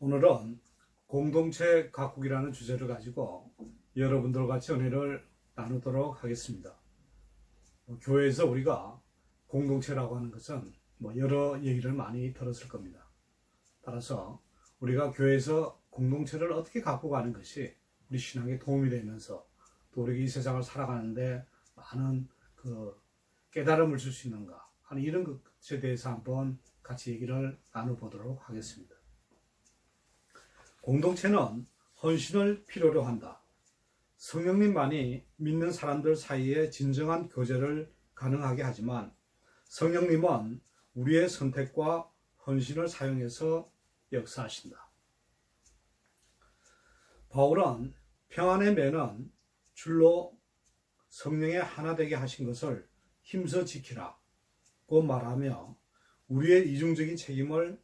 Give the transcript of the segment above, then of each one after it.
오늘은 공동체 가꾸기라는 주제를 가지고 여러분들과 같이 은혜를 나누도록 하겠습니다. 교회에서 우리가 공동체라고 하는 것은 여러 얘기를 많이 들었을 겁니다. 따라서 우리가 교회에서 공동체를 어떻게 가꾸고 가는 것이 우리 신앙에 도움이 되면서 또 우리가 이 세상을 살아가는데 많은 깨달음을 줄 수 있는가 하는 이런 것에 대해서 한번 같이 얘기를 나눠보도록 하겠습니다. 공동체는 헌신을 필요로 한다. 성령님만이 믿는 사람들 사이에 진정한 교제를 가능하게 하지만 성령님은 우리의 선택과 헌신을 사용해서 역사하신다. 바울은 평안의 매는 줄로 성령의 하나 되게 하신 것을 힘써 지키라고 말하며 우리의 이중적인 책임을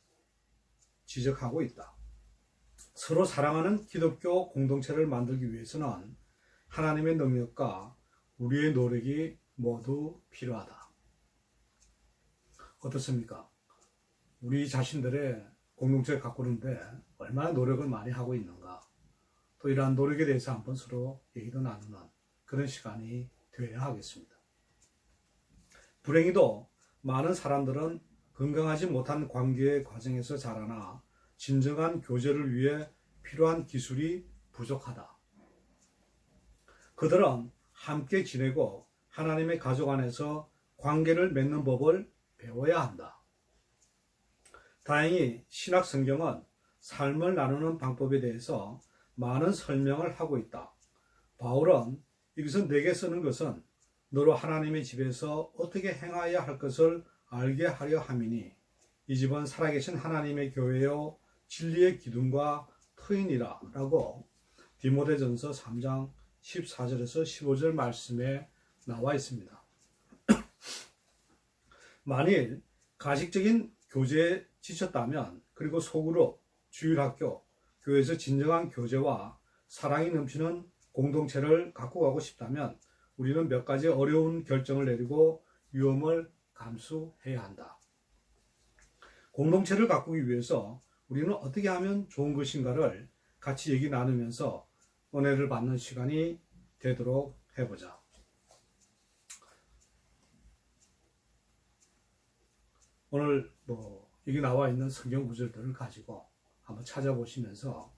지적하고 있다. 서로 사랑하는 기독교 공동체를 만들기 위해서는 하나님의 능력과 우리의 노력이 모두 필요하다. 어떻습니까? 우리 자신들의 공동체를 가꾸는데 얼마나 노력을 많이 하고 있는가, 또 이러한 노력에 대해서 한번 서로 얘기도 나누는 그런 시간이 되어야 하겠습니다. 불행히도 많은 사람들은 건강하지 못한 관계의 과정에서 자라나 진정한 교제를 위해 필요한 기술이 부족하다. 그들은 함께 지내고 하나님의 가족 안에서 관계를 맺는 법을 배워야 한다. 다행히 신약 성경은 삶을 나누는 방법에 대해서 많은 설명을 하고 있다. 바울은 이것은 내게 쓰는 것은 너로 하나님의 집에서 어떻게 행하여야 할 것을 알게 하려 함이니 이 집은 살아계신 하나님의 교회요 진리의 기둥과 터이니라 라고 디모데전서 3장 14절에서 15절 말씀에 나와 있습니다. 만일 가식적인 교제에 지쳤다면, 그리고 소그룹, 주일학교, 교회에서 진정한 교제와 사랑이 넘치는 공동체를 갖고 가고 싶다면 우리는 몇 가지 어려운 결정을 내리고 위험을 감수해야 한다. 공동체를 가꾸기 위해서 우리는 어떻게 하면 좋은 것인가를 같이 얘기 나누면서 은혜를 받는 시간이 되도록 해보자. 오늘 여기 나와 있는 성경 구절들을 가지고 한번 찾아보시면서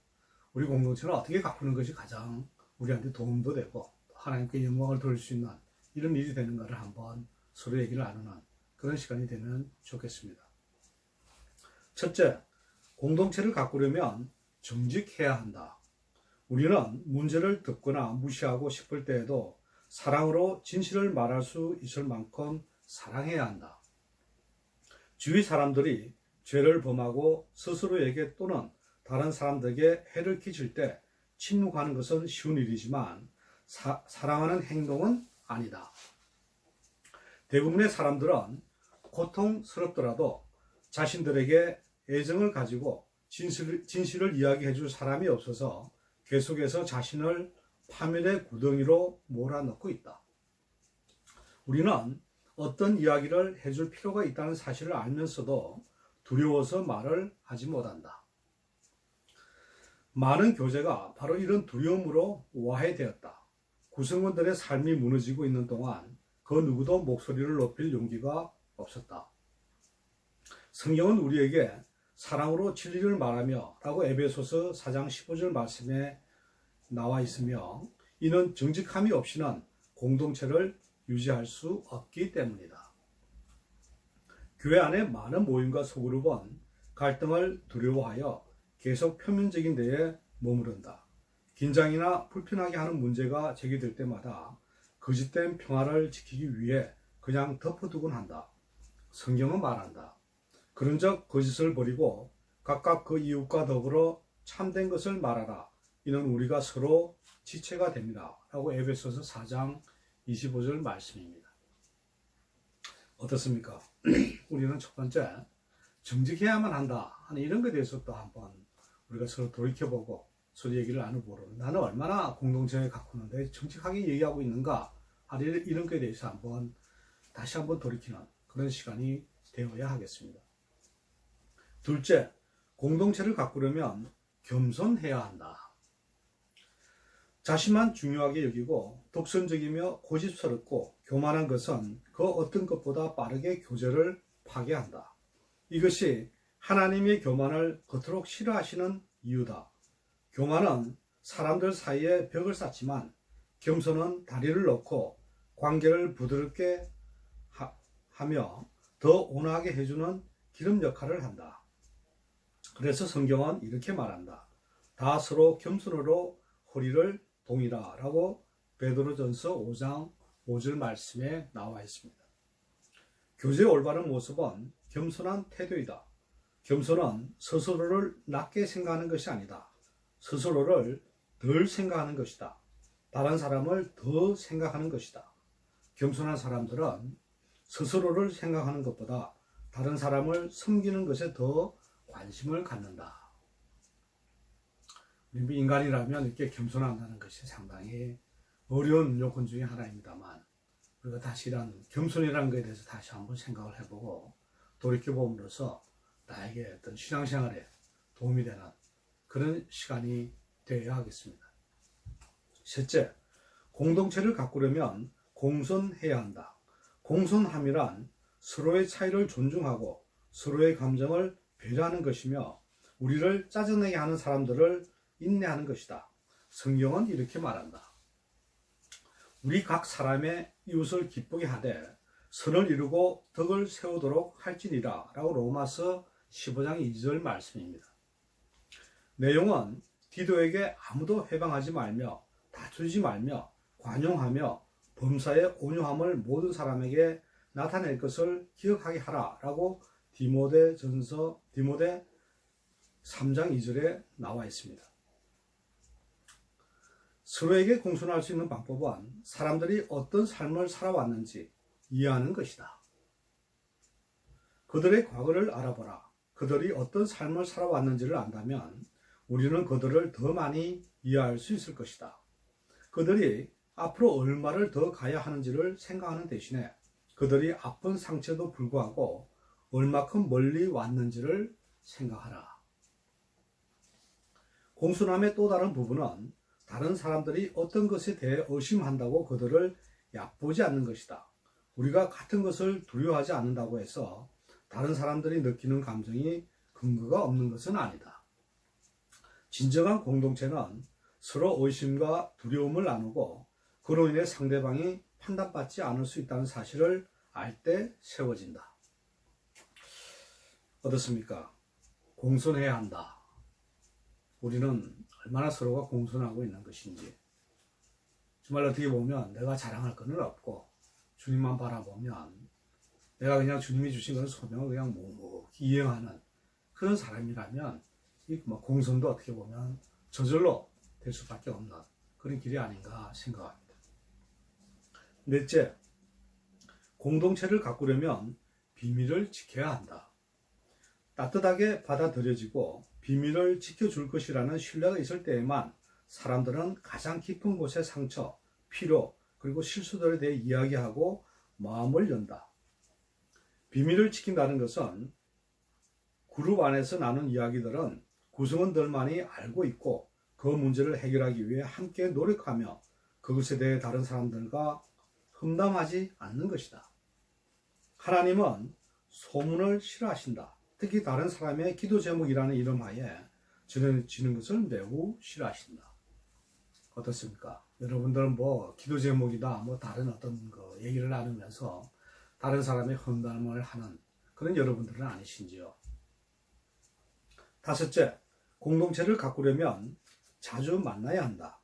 우리 공동체를 어떻게 가꾸는 것이 가장 우리한테 도움도 되고 하나님께 영광을 돌릴 수 있는 이런 일이 되는가를 한번 서로 얘기를 나누는 그런 시간이 되면 좋겠습니다. 첫째, 공동체를 가꾸려면 정직해야 한다. 우리는 문제를 듣거나 무시하고 싶을 때에도 사랑으로 진실을 말할 수 있을 만큼 사랑해야 한다. 주위 사람들이 죄를 범하고 스스로에게 또는 다른 사람들에게 해를 끼칠 때 침묵하는 것은 쉬운 일이지만 사랑하는 행동은 아니다. 대부분의 사람들은 고통스럽더라도 자신들에게 애정을 가지고 진실을 이야기해 줄 사람이 없어서 계속해서 자신을 파멸의 구덩이로 몰아넣고 있다. 우리는 어떤 이야기를 해줄 필요가 있다는 사실을 알면서도 두려워서 말을 하지 못한다. 많은 교제가 바로 이런 두려움으로 와해되었다. 구성원들의 삶이 무너지고 있는 동안 그 누구도 목소리를 높일 용기가 없었다. 성경은 우리에게 사랑으로 진리를 말하며 라고 에베소서 4장 15절 말씀에 나와 있으며 이는 정직함이 없이는 공동체를 유지할 수 없기 때문이다. 교회 안에 많은 모임과 소그룹은 갈등을 두려워하여 계속 표면적인 데에 머무른다. 긴장이나 불편하게 하는 문제가 제기될 때마다 거짓된 평화를 지키기 위해 그냥 덮어두곤 한다. 성경은 말한다. 그런즉 거짓을 버리고 각각 그 이웃과 더불어 참된 것을 말하라. 이는 우리가 서로 지체가 됩니다. 라고 에베소서 4장 25절 말씀입니다. 어떻습니까? 우리는 첫 번째, 정직해야만 한다 하는 이런 것에 대해서 또 한번 우리가 서로 돌이켜보고 서로 얘기를 나눠보고 나는 얼마나 공동체에 가꾸는데 정직하게 얘기하고 있는가 하는 이런 것에 대해서 다시 한번 돌이키는 그런 시간이 되어야 하겠습니다. 둘째, 공동체를 가꾸려면 겸손해야 한다. 자신만 중요하게 여기고 독선적이며 고집스럽고 교만한 것은 그 어떤 것보다 빠르게 교제를 파괴한다. 이것이 하나님의 교만을 그토록 싫어하시는 이유다. 교만은 사람들 사이에 벽을 쌓지만 겸손은 다리를 놓고 관계를 부드럽게 하며 더 온화하게 해주는 기름 역할을 한다. 그래서 성경은 이렇게 말한다. 다 서로 겸손으로 허리를 동이라 라고 베드로전서 5장 5절 말씀에 나와 있습니다. 교제의 올바른 모습은 겸손한 태도이다. 겸손은 스스로를 낮게 생각하는 것이 아니다. 스스로를 덜 생각하는 것이다. 다른 사람을 더 생각하는 것이다. 겸손한 사람들은 스스로를 생각하는 것보다 다른 사람을 섬기는 것에 더 관심을 갖는다. 인간이라면 이렇게 겸손한다는 것이 상당히 어려운 요건 중에 하나입니다만, 우리가 다시 이런 겸손이라는 것에 대해서 다시 한번 생각을 해보고 돌이켜봄으로써 나에게 어떤 신앙생활에 도움이 되는 그런 시간이 되어야 하겠습니다. 셋째, 공동체를 가꾸려면 공손해야 한다. 공손함이란 서로의 차이를 존중하고 서로의 감정을 배려하는 것이며 우리를 짜증내게 하는 사람들을 인내하는 것이다. 성경은 이렇게 말한다. 우리 각 사람의 이웃을 기쁘게 하되 선을 이루고 덕을 세우도록 할지니라 라고 로마서 15장 2절 말씀입니다. 내용은 디도에게 아무도 해방하지 말며 다투지 말며 관용하며 범사의 온유함을 모든 사람에게 나타낼 것을 기억하게 하라 라고 디모데 3장 2절에 나와 있습니다. 서로에게 공손할 수 있는 방법은 사람들이 어떤 삶을 살아왔는지 이해하는 것이다. 그들의 과거를 알아보라. 그들이 어떤 삶을 살아왔는지를 안다면 우리는 그들을 더 많이 이해할 수 있을 것이다. 그들이 앞으로 얼마를 더 가야 하는지를 생각하는 대신에 그들이 아픈 상처에도 불구하고 얼마큼 멀리 왔는지를 생각하라. 공손함의 또 다른 부분은 다른 사람들이 어떤 것에 대해 의심한다고 그들을 얕보지 않는 것이다. 우리가 같은 것을 두려워하지 않는다고 해서 다른 사람들이 느끼는 감정이 근거가 없는 것은 아니다. 진정한 공동체는 서로 의심과 두려움을 나누고 그로 인해 상대방이 판단받지 않을 수 있다는 사실을 알 때 세워진다. 어떻습니까? 공손해야 한다. 우리는 얼마나 서로가 공손하고 있는 것인지, 정말 어떻게 보면 내가 자랑할 것은 없고 주님만 바라보면 내가 그냥 주님이 주신 그런 소명을 그냥 묵묵히 이행하는 그런 사람이라면 이 공손도 어떻게 보면 저절로 될 수밖에 없는 그런 길이 아닌가 생각합니다. 넷째, 공동체를 가꾸려면 비밀을 지켜야 한다. 따뜻하게 받아들여지고 비밀을 지켜줄 것이라는 신뢰가 있을 때에만 사람들은 가장 깊은 곳의 상처, 필요, 그리고 실수들에 대해 이야기하고 마음을 연다. 비밀을 지킨다는 것은 그룹 안에서 나눈 이야기들은 구성원들만이 알고 있고 그 문제를 해결하기 위해 함께 노력하며 그것에 대해 다른 사람들과 험담하지 않는 것이다. 하나님은 소문을 싫어하신다. 특히 다른 사람의 기도 제목이라는 이름하에 전해지는 것을 매우 싫어하신다. 어떻습니까? 여러분들은 기도 제목이다, 다른 어떤 얘기를 나누면서 다른 사람의 험담을 하는 그런 여러분들은 아니신지요? 다섯째, 공동체를 가꾸려면 자주 만나야 한다.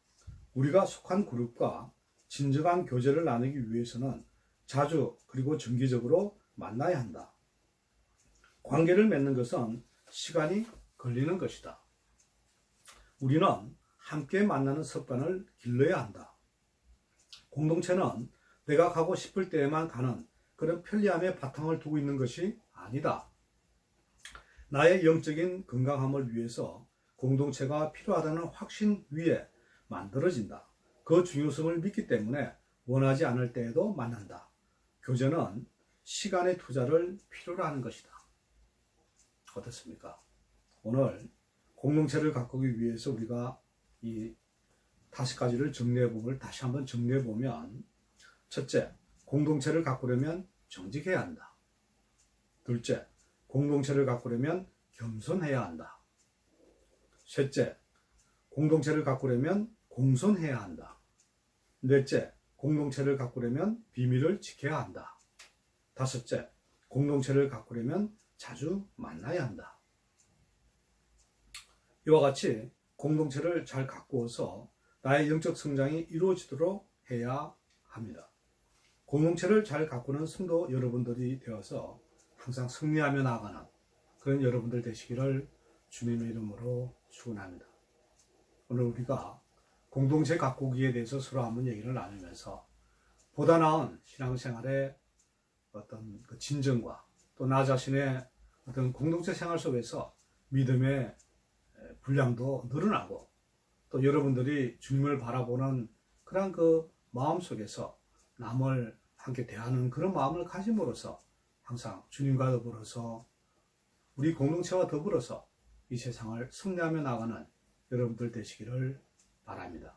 우리가 속한 그룹과 진정한 교제를 나누기 위해서는 자주 그리고 정기적으로 만나야 한다. 관계를 맺는 것은 시간이 걸리는 것이다. 우리는 함께 만나는 습관을 길러야 한다. 공동체는 내가 가고 싶을 때에만 가는 그런 편리함의 바탕을 두고 있는 것이 아니다. 나의 영적인 건강함을 위해서 공동체가 필요하다는 확신 위에 만들어진다. 그 중요성을 믿기 때문에 원하지 않을 때에도 만난다. 교제는 시간의 투자를 필요로 하는 것이다. 어떻습니까? 오늘 공동체를 가꾸기 위해서 우리가 이 5가지를 정리해보면, 다시 한번 정리해보면, 첫째, 공동체를 가꾸려면 정직해야 한다. 둘째, 공동체를 가꾸려면 겸손해야 한다. 셋째, 공동체를 가꾸려면 공손해야 한다. 넷째, 공동체를 가꾸려면 비밀을 지켜야 한다. 다섯째, 공동체를 가꾸려면 자주 만나야 한다. 이와 같이 공동체를 잘 가꾸어서 나의 영적 성장이 이루어지도록 해야 합니다. 공동체를 잘 가꾸는 성도 여러분들이 되어서 항상 승리하며 나아가는 그런 여러분들 되시기를 주님의 이름으로 축원합니다. 오늘 우리가 공동체 가꾸기에 대해서 서로 한번 얘기를 나누면서 보다 나은 신앙생활의 어떤 그 진정과 또 나 자신의 어떤 공동체 생활 속에서 믿음의 분량도 늘어나고 또 여러분들이 주님을 바라보는 그런 그 마음 속에서 남을 함께 대하는 그런 마음을 가짐으로써 항상 주님과 더불어서 우리 공동체와 더불어서 이 세상을 승리하며 나가는 여러분들 되시기를 바랍니다.